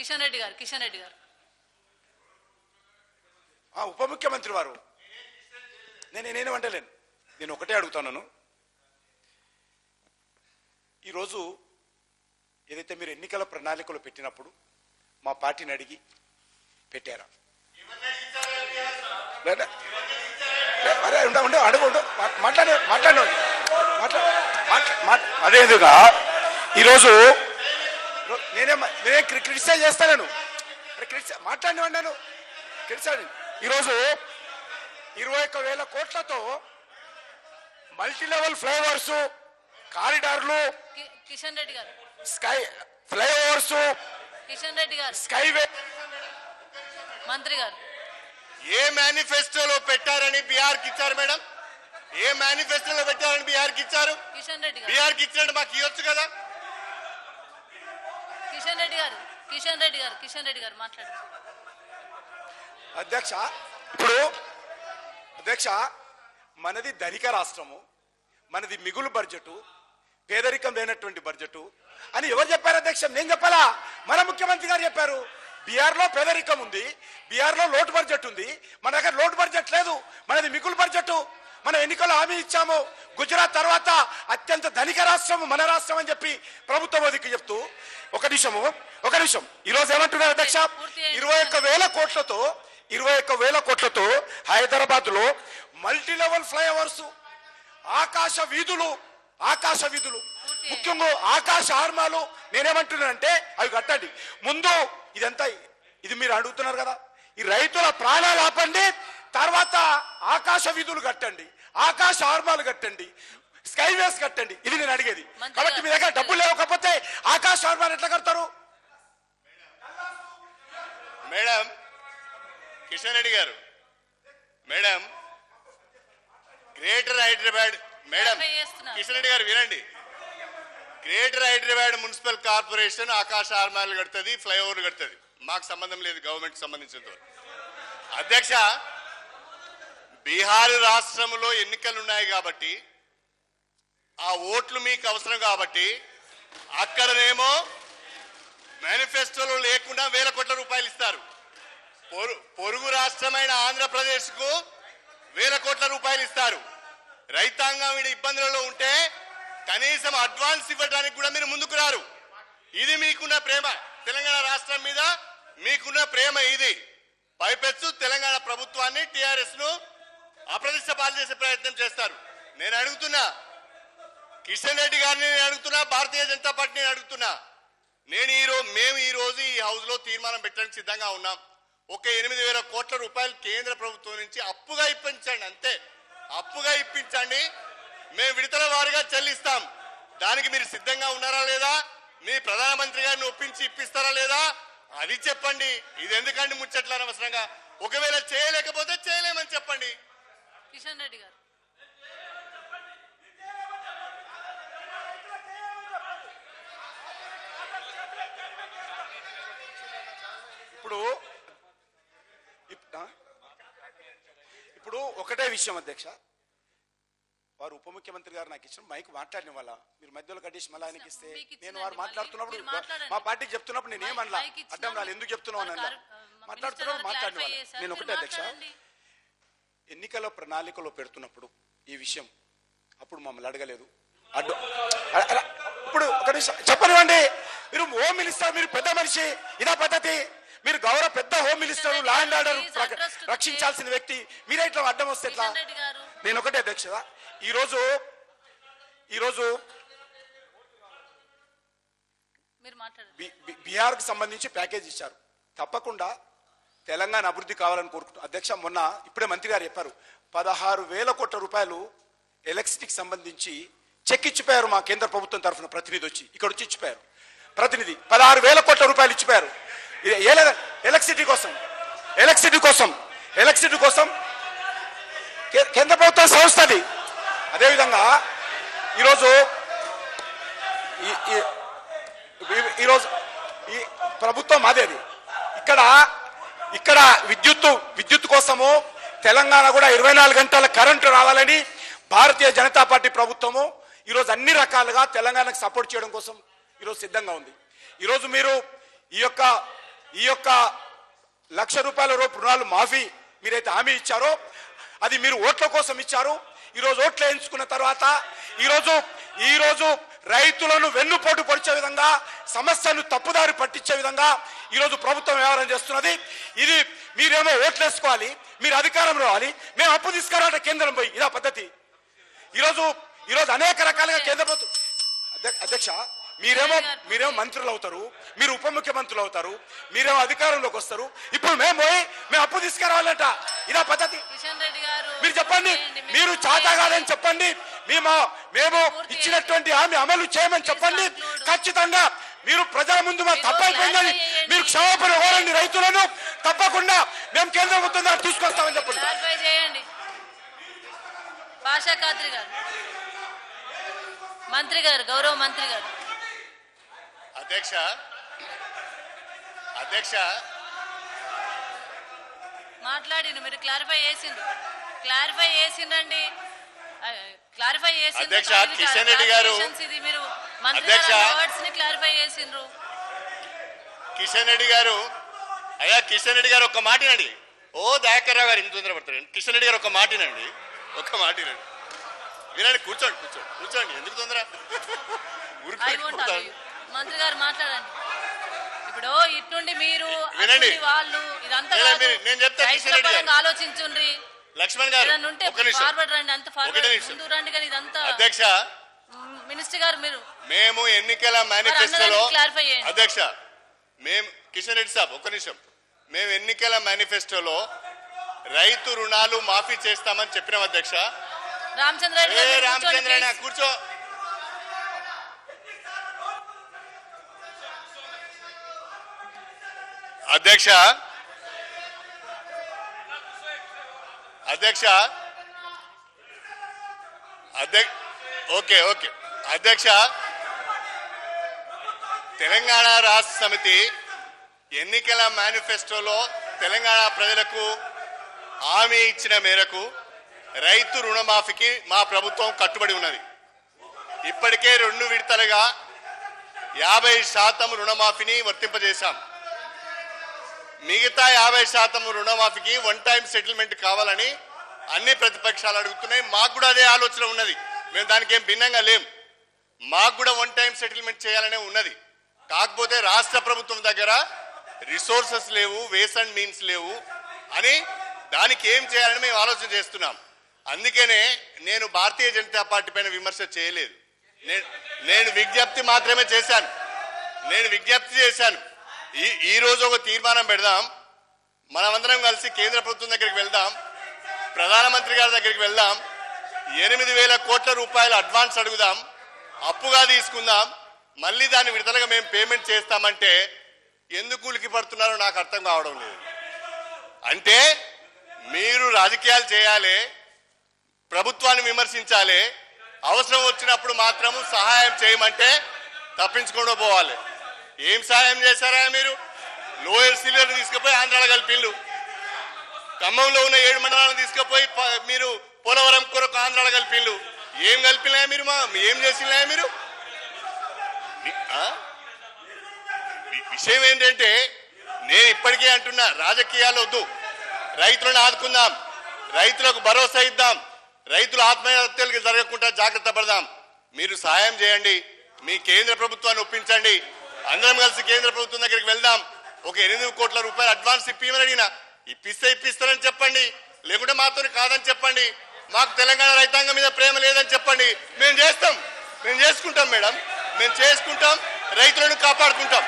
కిషన్ రెడ్డి గారు ఉప ముఖ్యమంత్రి వారు నేనేం అంటలేను. నేను ఒకటే అడుగుతున్నాను. ఈరోజు ఏదైతే మీరు ఎన్నికల ప్రణాళికలు పెట్టినప్పుడు మా పార్టీని అడిగి పెట్టారా? అదేవిధంగా ఈరోజు నేనే క్రిటిసైజ్ చేస్తాను. మాట్లాడినాను క్రిటిసైజ్. ఈరోజు 21,000 కోట్లతో మల్టీ లెవెల్ ఫ్లైఓవర్స్, కారిడార్లు, కిషన్ రెడ్డి గారు స్కై ఫ్లైఓవర్స్, కిషన్ రెడ్డి గారు స్కైవే మంత్రి గారు ఏ మేనిఫెస్టోలో పెట్టారని బీహార్కి ఇచ్చారు మేడం? ఏ మేనిఫెస్టోలో పెట్టారని బీహార్కి ఇచ్చారు? కిషన్ రెడ్డి గారు బీహార్కి ఇచ్చినట్టు మాకు ఇవ్వచ్చు కదా. కిషన్ రెడ్డి గారు మాట్లాడారు. అధ్యక్ష మనది ధనిక రాష్ట్రము, మనది మిగులు బడ్జెట్, పేదరికం లేనటువంటి బడ్జెట్ అని ఎవరు చెప్పారు అధ్యక్ష? నేను చెప్పాలా? మన ముఖ్యమంత్రి గారు చెప్పారు. బీహార్ లో పేదరికం ఉంది, బీహార్ లో లోటు బడ్జెట్ ఉంది, మన దగ్గర లోటు బడ్జెట్ లేదు, మనది మిగులు బడ్జెట్. మనం ఎన్నికల్లో హామీ ఇచ్చాము, గుజరాత్ తర్వాత అత్యంత ధనిక రాష్ట్రం మన రాష్ట్రం అని చెప్పి ప్రభుత్వ మోదీకి చెప్తూ ఒక నిమిషం ఈరోజు ఏమంటున్నారు అధ్యక్ష? 21,000 కోట్లతో హైదరాబాద్ లో మల్టీ లెవెల్ ఫ్లైఓవర్స్, ఆకాశ వీధులు, ముఖ్యంగా ఆకాశ హార్మాలు. నేనేమంటున్నానంటే అవి కట్టండి ముందు. ఇది మీరు అడుగుతున్నారు కదా, ఈ రైతుల ప్రాణాలు ఆపండి, తర్వాత ఆకాశ వీధులు కట్టండి, ఆకాశ హార్మాలు కట్టండి, స్కైవేస్ కట్టండి. ఇది నేను అడిగేది. కాబట్టి మీ దగ్గర డబ్బులు లేకపోతే ఆకాశ హార్మాలు ఎట్లా కడతారు? మేడం కిషన్ రెడ్డి గారు, madam greater Hyderabad, madam Kishan Reddy గారు వినండి. గ్రేటర్ హైదరాబాద్ మున్సిపల్ కార్పొరేషన్ ఆకాశ హార్మాలు కడుతుంది, ఫ్లైఓవర్లు కడుతుంది. మాకు సంబంధం లేదు, గవర్నమెంట్ సంబంధించినంత. అధ్యక్ష, బీహార్ రాష్ట్రంలో ఎన్నికలు ఉన్నాయి కాబట్టి, ఆ ఓట్లు మీకు అవసరం కాబట్టి అక్కడనేమో మేనిఫెస్టోలో లేకుండా 1,000 కోట్ల రూపాయలు ఇస్తారు. పొరుగు రాష్ట్రమైన ఆంధ్రప్రదేశ్ కు 1,000 కోట్ల రూపాయలు ఇస్తారు. రైతాంగం ఇబ్బందులలో ఉంటే కనీసం అడ్వాన్స్ ఇవ్వడానికి కూడా మీరు ముందుకు రారు. ఇది మీకున్న ప్రేమ, తెలంగాణ రాష్ట్రం మీద మీకున్న ప్రేమ ఇది. పైపెచ్చు తెలంగాణ ప్రభుత్వాన్ని, టిఆర్ఎస్ ను అప్రతిష్ట పాలు చేసే ప్రయత్నం చేస్తారు. నేను అడుగుతున్నా కిషన్ రెడ్డి గారిని, నేను అడుగుతున్నా భారతీయ జనతా పార్టీని అడుగుతున్నా. మేము ఈ రోజు ఈ హౌస్ లో తీర్మానం పెట్టడానికి సిద్ధంగా ఉన్నాం. ఒక 8,000 కోట్ల రూపాయలు కేంద్ర ప్రభుత్వం నుంచి అప్పుగా ఇప్పించండి, అంతే. అప్పుగా ఇప్పించండి, మేము విడతల వారీగా చెల్లిస్తాం. దానికి మీరు సిద్ధంగా ఉన్నారా లేదా? మీ ప్రధానమంత్రి గారిని ఒప్పించి ఇప్పిస్తారా లేదా? అది చెప్పండి. ఇది ఎందుకండి ముచ్చట్లు అనవసరంగా? ఒకవేళ చేయలేకపోతే చేయలేమని చెప్పండి. కిషన్ రెడ్డి గారు ఇప్పుడు ఒకటే విషయం అధ్యక్ష, వారు ఉప ముఖ్యమంత్రి గారు నాకు ఇచ్చిన మైక్ మాట్లాడిన వాళ్ళ మీరు మధ్యలో కట్టేసి మళ్ళీ ఆయనకి ఇస్తే, నేను వారు మాట్లాడుతున్నప్పుడు మా పార్టీకి చెప్తున్నప్పుడు నేనేం అనలా, అడ్డం రాలి ఎందుకు చెప్తున్నావు అని మాట్లాడుతున్నప్పుడు మాట్లాడిన వాళ్ళ. నేను ఒకటే అధ్యక్ష, ఎన్నికల ప్రణాళికలో పెడుతున్నప్పుడు ఈ విషయం అప్పుడు మమ్మల్ని అడగలేదు. ఇప్పుడు ఒక నిమిషం చెప్పనివ్వండి. మీరు హోమ్ మినిస్టర్, మీరు పెద్ద మనిషి, ఇదా పద్ధతి? మీరు గౌరవ పెద్ద home minister, law and order రక్షించాల్సిన వ్యక్తి, మీరే ఇట్లా అడ్డం వస్తే ఎట్లా? నేను ఒకటే అధ్యక్ష, ఈరోజు బీహార్ కు సంబంధించి ప్యాకేజ్ ఇచ్చారు. తప్పకుండా తెలంగాణ అభివృద్ధి కావాలని కోరుకుంటున్నాం అధ్యక్ష. మొన్న ఇప్పుడే మంత్రి గారు చెప్పారు, 16,000 కోట్ల రూపాయలు ఎలక్ట్రిసిటీకి సంబంధించి చెక్ ఇచ్చిపోయారు. మా కేంద్ర ప్రభుత్వం తరఫున ప్రతినిధి వచ్చి ఇక్కడ వచ్చి ఇచ్చిపోయారు. ప్రతినిధి 16,000 కోట్ల రూపాయలు ఇచ్చిపోయారు ఎలక్ట్రిసిటీ కోసం కేంద్ర ప్రభుత్వ సంస్థది. అదేవిధంగా ఈరోజు ఈ ప్రభుత్వం అదేది ఇక్కడ విద్యుత్ కోసము తెలంగాణ కూడా 24 గంటల కరెంటు రావాలని భారతీయ జనతా పార్టీ ప్రభుత్వము ఈరోజు అన్ని రకాలుగా తెలంగాణకు సపోర్ట్ చేయడం కోసం ఈరోజు సిద్ధంగా ఉంది. ఈరోజు మీరు ఈ యొక్క ఈ యొక్క ₹1,00,000 రుణాలు మాఫీ మీరైతే హామీ ఇచ్చారో అది మీరు ఓట్ల కోసం ఇచ్చారు. ఈరోజు ఓట్లు వేయించుకున్న తర్వాత ఈరోజు రైతులను వెన్నుపోటు పొడిచే విధంగా, సమస్యను తప్పుదారి పట్టించే విధంగా ఈరోజు ప్రభుత్వం వ్యవహారం చేస్తున్నది. ఇది మీరేమో ఓట్లు వేసుకోవాలి, మీరు అధికారం రావాలి, మేము అప్పు తీసుకురావాలంటే కేంద్రం పోయి, ఇదా పద్ధతి? ఈరోజు అనేక రకాలుగా కేంద్ర ప్రభుత్వం అధ్యక్ష మీరేమో మంత్రులు అవుతారు, మీరు ఉప ముఖ్యమంత్రులు అవుతారు, మీరేమో అధికారంలోకి వస్తారు. ఇప్పుడు మేము అప్పు తీసుకురావాలంట, ఇదా పద్ధతి? మీరు చెప్పండి, మీరు చాతా కాదని చెప్పండి, మేము ఇచ్చినటువంటి హామీ అమలు చేయమని చెప్పండి. ఖచ్చితంగా మీరు ప్రజల ముందు మా తప్పైపోయిందని మీరు క్షమాపణ కోరండి. రైతులను తప్పకుండా మేము కేంద్ర ప్రభుత్వం ద్వారా తీసుకొస్తామని చెప్పండి. గౌరవ మంత్రి గారు. అధ్యక్ష మాట్లాడిండు, మీరు క్లారిఫై చేసిండ్రండి. క్లారిఫై చేసిండ్రు. అధ్యక్ష కిషన్ రెడ్డి గారు, ఇది మీరు మంత్రి వర్డ్స్ ని క్లారిఫై చేసిండ్రు. కిషన్ రెడ్డి గారు ఒక్క మాటినండి. దయాకర్ రావు గారు ఇంత తొందరపడతారు. కిషన్ రెడ్డి గారు ఒక్క మాటినండి. వినండి, కూర్చోండి. ఎందుకు తొందర? మంత్రి గారు మాట్లాడండి. ఇప్పుడు ఇట్నుండి మీరు వినండి, వాళ్ళు ఇదంతా నేను చెప్తాను. ఆలోచించుండ్రి. లక్ష్మణ్ గారు ఫార్వర్డ్ రండి, అంత ఫార్వర్డ్ ముందు రండి. కానీ ఇదంతా అధ్యక్ష మినిస్టర్ గారు మేము ఎన్నికల మేనిఫెస్టోలో క్లారిఫై చేయండి. అధ్యక్ష కిషన్ రెడ్డి సాబ్ ఒక్క నిమిషం. మేము ఎన్నికల మేనిఫెస్టోలో రైతు రుణాలు మాఫీ చేస్తామని చెప్పినాం అధ్యక్ష. రామచంద్ర కూర్చో. అధ్యక్ష ఓకే అధ్యక్ష, తెలంగాణ రాష్ట్ర సమితి ఎన్నికల మేనిఫెస్టోలో తెలంగాణ ప్రజలకు హామీ ఇచ్చిన మేరకు రైతు రుణమాఫీకి మా ప్రభుత్వం కట్టుబడి ఉన్నది. ఇప్పటికే 2 విడతలుగా 50% రుణమాఫీని వర్తింపజేశాం. మిగతా 50% రుణమాఫీకి వన్ టైం సెటిల్మెంట్ కావాలని అన్ని ప్రతిపక్షాలు అడుగుతున్నాయి. మాకు కూడా అదే ఆలోచన ఉన్నది. మేము దానికి ఏం భిన్నంగా లేం. మాకు కూడా వన్ టైం సెటిల్మెంట్ చేయాలనే ఉన్నది. కాకపోతే రాష్ట్ర ప్రభుత్వం దగ్గర రిసోర్సెస్ లేవు, వేస్ అండ్ మీన్స్ లేవు అని దానికి ఏం చేయాలని మేము ఆలోచన చేస్తున్నాం. అందుకనే నేను భారతీయ జనతా పార్టీ పైన విమర్శ చేయలేదు. నేను విజ్ఞప్తి మాత్రమే చేశాను. ఈ రోజు ఒక తీర్మానం పెడదాం, మనమందరం కలిసి కేంద్ర ప్రభుత్వం దగ్గరికి వెళ్దాం, ప్రధానమంత్రి గారి దగ్గరికి వెళ్దాం, 8,000 కోట్ల రూపాయలు అడ్వాన్స్ అడుగుదాం, అప్పుగా తీసుకుందాం, మళ్ళీ దాన్ని విడతలుగా మేము పేమెంట్ చేస్తామంటే ఎందుకు ఉలికి పడుతున్నారో నాకు అర్థం కావడం లేదు. అంటే మీరు రాజకీయాలు చేయాలి, ప్రభుత్వాన్ని విమర్శించాలి, అవసరం వచ్చినప్పుడు మాత్రము సహాయం చేయమంటే తప్పించుకుంటూ పోవాలి. ఏం సహాయం చేశారా మీరు? లోయర్ సిల్వర్ తీసుకుపోయి ఆంధ్రాలో కలిపిల్లు, ఖమ్మంలో ఉన్న 7 మండలాలను తీసుకుపోయి మీరు పోలవరం కొరకు ఆంధ్రాలో కలిపిల్లు. ఏం కలిపినా మీరు? ఏం చేసినా మీరు? విషయం ఏంటంటే నేను ఇప్పటికే అంటున్నా, రాజకీయాలు వద్దు, రైతులను ఆదుకుందాం, రైతులకు భరోసా ఇద్దాం, రైతుల ఆత్మహత్యలకు జరగకుండా జాగ్రత్త పడదాం. మీరు సహాయం చేయండి, మీ కేంద్ర ప్రభుత్వాన్ని ఒప్పించండి, అందరం కలిసి కేంద్ర ప్రభుత్వం దగ్గరికి వెళ్దాం. ఒక 8 కోట్ల రూపాయలు అడ్వాన్స్ ఇప్పిమని అడిగినా, ఇప్పిస్తారని చెప్పండి, లేకుంటే మాతో కాదని చెప్పండి. మాకు తెలంగాణ రైతాంగం మీద ప్రేమ లేదని చెప్పండి. మేము చేసుకుంటాం మేడం, మేము చేసుకుంటాం, రైతులను కాపాడుకుంటాం.